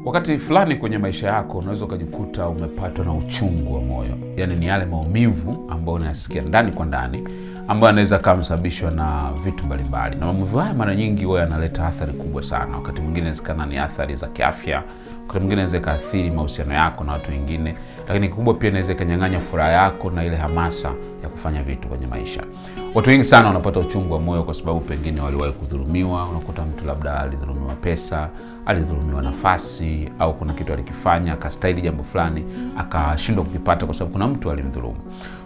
Wakati fulani kwenye maisha yako unaweza ukajikuta umepatwa na uchungu wa moyo. Yaani ni yale maumivu ambayo unayasikia ndani kwa ndani, ambayo yanaweza kama sababishwa na vitu mbalimbali. Na maumivu haya mara nyingi huwa yanaleta athari kubwa sana. Wakati mwingine inawezekana ni athari za kiafya, wakati mwingine inaweza ikaathiri mahusiano yako na watu wengine, lakini kikubwa pia inaweza ikanyang'anya furaha yako na ile hamasa ya kufanya vitu kwenye maisha. Watu wengi sana wanapata uchungu wa moyo kwa sababu pengine waliwahi kudhulumiwa. Unakuta mtu labda alidhulumiwa pesa, alidhulumiwa nafasi, au kuna kitu alikifanya akastahili jambo fulani akashindwa kukipata kwa sababu kuna mtu alimdhulumu.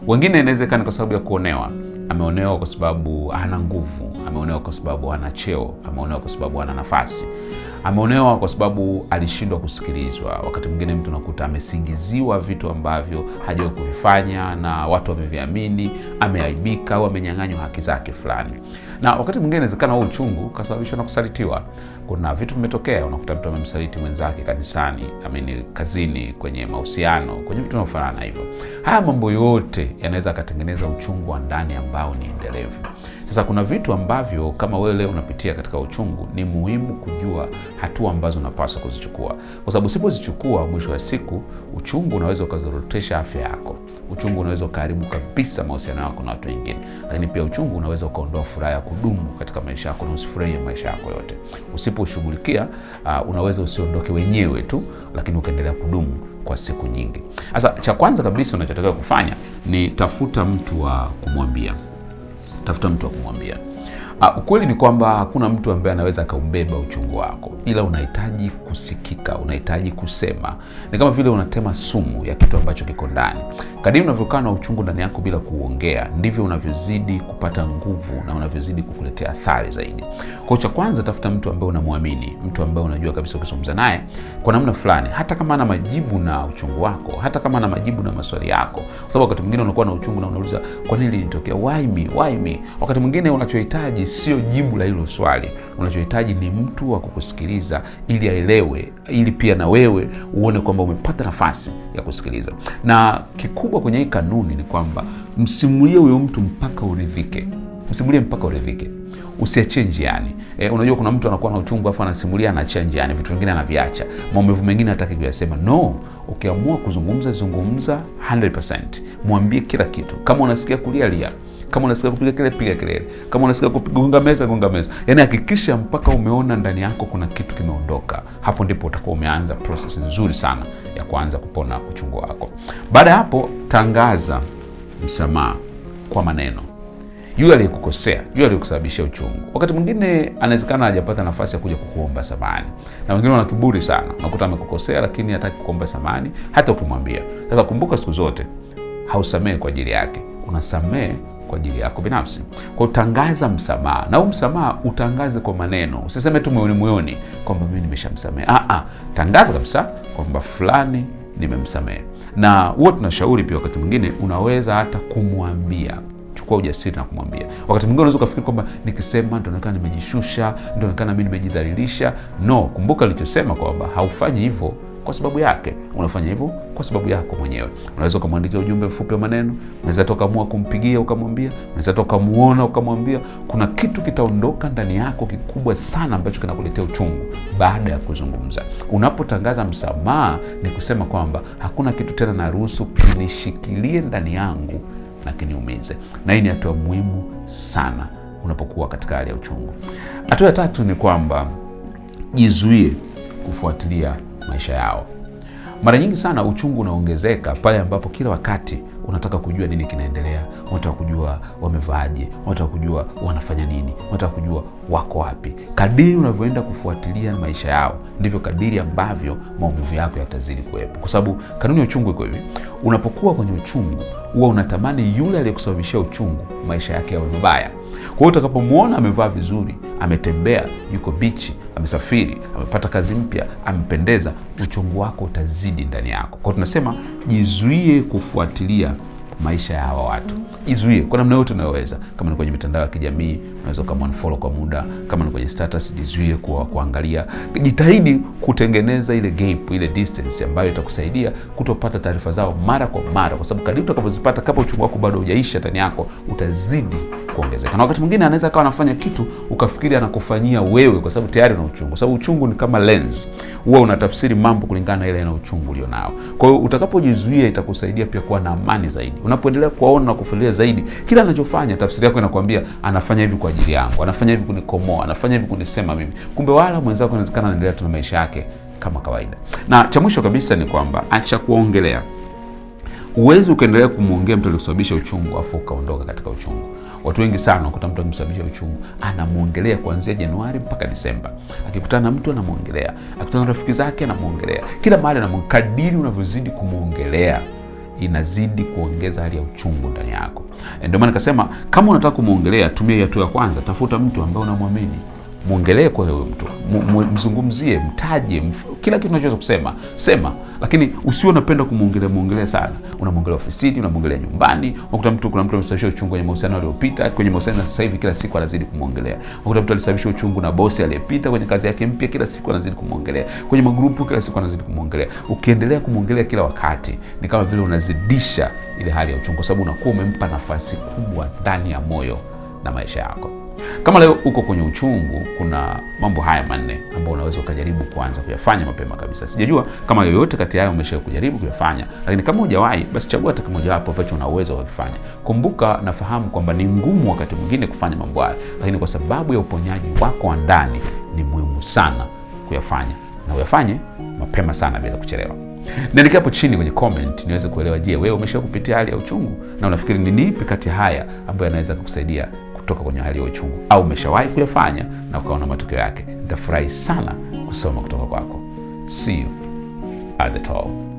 Wengine inawezekana kwa sababu ya kuonewa. Ameonewa kwa sababu hana nguvu, ameonewa kwa sababu hana cheo, ameonewa kwa sababu hana nafasi, ameonewa kwa sababu alishindwa kusikilizwa. Wakati mwingine mtu unakuta amesingiziwa vitu ambavyo hajawahi kuvifanya na watu wameviamini, ameaibika au amenyang'anywa haki zake fulani. Na wakati mwingine inawezekana huo uchungu kasababishwa na kusalitiwa. Kuna vitu vimetokea, unakuta mtu amemsaliti mwenzake kanisani, kazini, kwenye mahusiano, kwenye vitu vinavyofanana hivyo. Haya mambo yote yanaweza kutengeneza uchungu wa ndani ambao ni endelevu. Sasa kuna vitu ambavyo kama wewe leo unapitia katika uchungu, ni muhimu kujua hatua ambazo unapaswa kuzichukua. Kwa sababu usipozichukua, mwisho wa siku uchungu unaweza ukazorotesha afya yako. Uchungu unaweza ukaharibu kabisa mahusiano yako na watu wengine. Lakini pia uchungu unaweza ukaondoa furaha ya kudumu katika maisha yako na usifurahie maisha yako yote. Usiposhughulikia, unaweza usiondoke wenyewe tu, lakini ukaendelea kudumu kwa siku nyingi. Sasa cha kwanza kabisa unachotakiwa kufanya ni tafuta mtu wa kumwambia. Tafuta mtu wa kumwambia. Ukweli ni kwamba hakuna mtu ambaye anaweza kaubeba uchungu wako, ila unahitaji kusikika, unahitaji kusema. Ni kama vile unatema sumu ya kitu ambacho kiko ndani. Kadiri unavyokaa na uchungu ndani yako bila kuongea, ndivyo unavyozidi kupata nguvu na unavyozidi kukuletea athari zaidi. Kwa cha kwanza, tafuta mtu ambaye unamwamini, mtu ambaye unajua kabisa ukizungumza naye kwa namna fulani, hata kama ana majibu na uchungu wako, hata kama ana majibu na maswali yako. Kwa sababu wakati mwingine unakuwa na uchungu na unauliza, kwa nini ilitokea? Why me? Wakati mwingine unachohitaji sio jibu la hilo swali. Unachohitaji ni mtu wa kukusikiliza ili aelewe, ili pia na wewe uone kwamba umepata nafasi ya kusikiliza. Na kikubwa kwenye hii kanuni ni kwamba msimulie huyo mtu mpaka uridhike. Msimulie mpaka uridhike. Usiachie njiani. Unajua kuna mtu anakuwa na uchungu afa anasimulia anaachia njiani, vitu vingine anaviacha. Maumivu mengine hataki kuyasema. No, ukiamua kuzungumza, zungumza 100%. Mwambie kila kitu. Kama unasikia kulia, lia. Kama unasikia kupiga kelele, piga kelele. Kama unasikia kugonga meza, gonga meza. Yaani hakikisha mpaka umeona ndani yako kuna kitu kimeondoka. Hapo ndipo utakuwa umeanza process nzuri sana ya kuanza kupona uchungu wako. Baada ya hapo, tangaza msamaha kwa maneno. Yule aliyekukosea, yule aliyekusababishia uchungu, wakati mwingine anawezekana hajapata nafasi ya kuja kukuomba samahani. Na wengine wana kiburi sana. Unakuta amekukosea lakini hataki kukuomba samahani hata ukimwambia. Sasa kumbuka, siku zote hausamehe kwa ajili yake. Unasamehe kwa ajili yako binafsi. Kwa utangaza msamaha. Na msamaha utangaze kwa maneno. Usiseme tu moyoni kwamba mimi nimeshamsamehe. Tangaza kabisa kwamba fulani nimemsamehe. Na huwa tunashauri pia wakati mwingine unaweza hata kumwambia. Chukua ujasiri na kumwambia. Wakati mwingine unaweza kufikiri kwamba nikisema ndio naonekana nimejishusha, ndio naonekana mimi nimejidhalilisha. No, kumbuka alichosema kwamba haufanyi hivyo kwa sababu yake. Unafanya hivyo kwa sababu yako mwenyewe. Unaweza kumwandikia ujumbe mfupi wa maneno, unaweza tokamua kumpigia ukamwambia, unaweza tokamuona ukamwambia. Kuna kitu kitaondoka ndani yako kikubwa sana ambacho kinakuletea uchungu baada ya kuzungumza. Unapotangaza msamaha ni kusema kwamba hakuna kitu tena naruhusu kinishikilie ndani yangu na kiniumize. Na hii ni hatua muhimu sana unapokuwa katika hali ya uchungu. Hatua ya tatu ni kwamba jizuie kufuatilia maisha yao. Mara nyingi sana uchungu unaongezeka pale ambapo kila wakati unataka kujua nini kinaendelea, unataka kujua wamevaaje, unataka kujua wanafanya nini, unataka kujua wako wapi. Kadiri unavyoenda kufuatilia maisha yao, ndivyo kadiri ambavyo maumivu yako yatazidi kuwepo. Kwa sababu kanuni ya uchungu iko hivi: unapokuwa kwenye uchungu, huwa unatamani yule aliyekusababishia uchungu maisha yake yawe mabaya. Kwa hiyo utakapomuona amevaa vizuri, ametembea, yuko bichi, amesafiri, amepata kazi mpya, amependeza, uchungu wako utazidi ndani yako. Kwa hiyo tunasema jizuie kufuatilia maisha ya hawa watu. Jizuie kwa namna yote unayoweza. Kama ni kwenye mitandao ya kijamii, unaweza kama unfollow kwa muda. Kama ni kwenye status, jizuie kuangalia. Jitahidi kutengeneza ile gap, ile distance ambayo itakusaidia kutopata taarifa zao mara kwa mara, kwa sababu kadri utakapozipata, kama uchungu wako bado hujaisha ndani yako, utazidi kuongezeka. Na wakati mwingine anaweza akawa anafanya kitu ukafikiri anakufanyia wewe kwa sababu tayari una uchungu. Kwa sababu uchungu ni kama lens. Huwa unatafsiri mambo kulingana na ile na uchungu ulionao. Kwa hiyo utakapojizuia itakusaidia pia kuwa na amani zaidi. Unapoendelea kuona na kufikiria zaidi, kila anachofanya tafsiri yako inakwambia anafanya hivi kwa ajili yangu, anafanya hivi kunikomoa, anafanya hivi kunisema mimi. Kumbe wala mwenzako inawezekana anaendelea tu na maisha yake kama kawaida. Na cha mwisho kabisa ni kwamba acha kuongelea. Uwezi ukaendelea kumuongea mtu aliyesababisha uchungu afu ukaondoka katika uchungu. Watu wengi sana wakuta mtu amesababisha uchungu anamuongelea kuanzia Januari mpaka Disemba. Akikutana na mtu anamuongelea, akikutana na rafiki zake anamuongelea. Kila mahali anamuongelea. Kadiri unavyozidi kumuongelea inazidi kuongeza hali ya uchungu ndani yako. Ndio maana nikasema kama unataka kumuongelea, tumia hatua ya kwanza, tafuta mtu ambaye unamwamini. Muongelee kwa huyo mtu, mzungumzie, mtaje, kila kitu unachoweza kusema, sema. Lakini usiwe unapenda kumuongelea sana. Unamuongelea ofisini, unamuongelea nyumbani. Unakuta mtu, kuna mtu amesababisha uchungu kwenye mahusiano aliyopita, kwenye mahusiano sasa hivi kila siku anazidi kumuongelea. Unakuta mtu alisababisha uchungu na bosi aliyepita kwenye kazi yake mpya, kila siku anazidi kumuongelea. Kwenye magrupu kila siku anazidi kumuongelea. Ukiendelea kumuongelea kila wakati, ni kama vile unazidisha ile hali ya uchungu, kwa sababu unakuwa umempa nafasi kubwa ndani ya moyo na maisha yako. Kama leo uko kwenye uchungu, kuna mambo haya manne ambayo unaweza ukajaribu kuanza kuyafanya mapema kabisa. Sijajua kama yoyote kati yao umesha kujaribu kuyafanya, lakini kama hujawahi, basi chagua hata kimoja wapo ambacho una uwezo wa kufanya. Kumbuka, nafahamu kwamba ni ngumu wakati mwingine kufanya mambo haya, lakini kwa sababu ya uponyaji wako wa ndani ni muhimu sana kuyafanya, na uyafanye mapema sana bila kuchelewa. Niandike hapo chini kwenye comment niweze kuelewa, je, wewe umesha kupitia hali ya uchungu na unafikiri ni nipi kati haya ambayo yanaweza kukusaidia kutoka kwenye hali ya uchungu, au umeshawahi kuyafanya na ukaona matokeo yake? Nitafurahi sana kusoma kutoka kwako. See you at the top.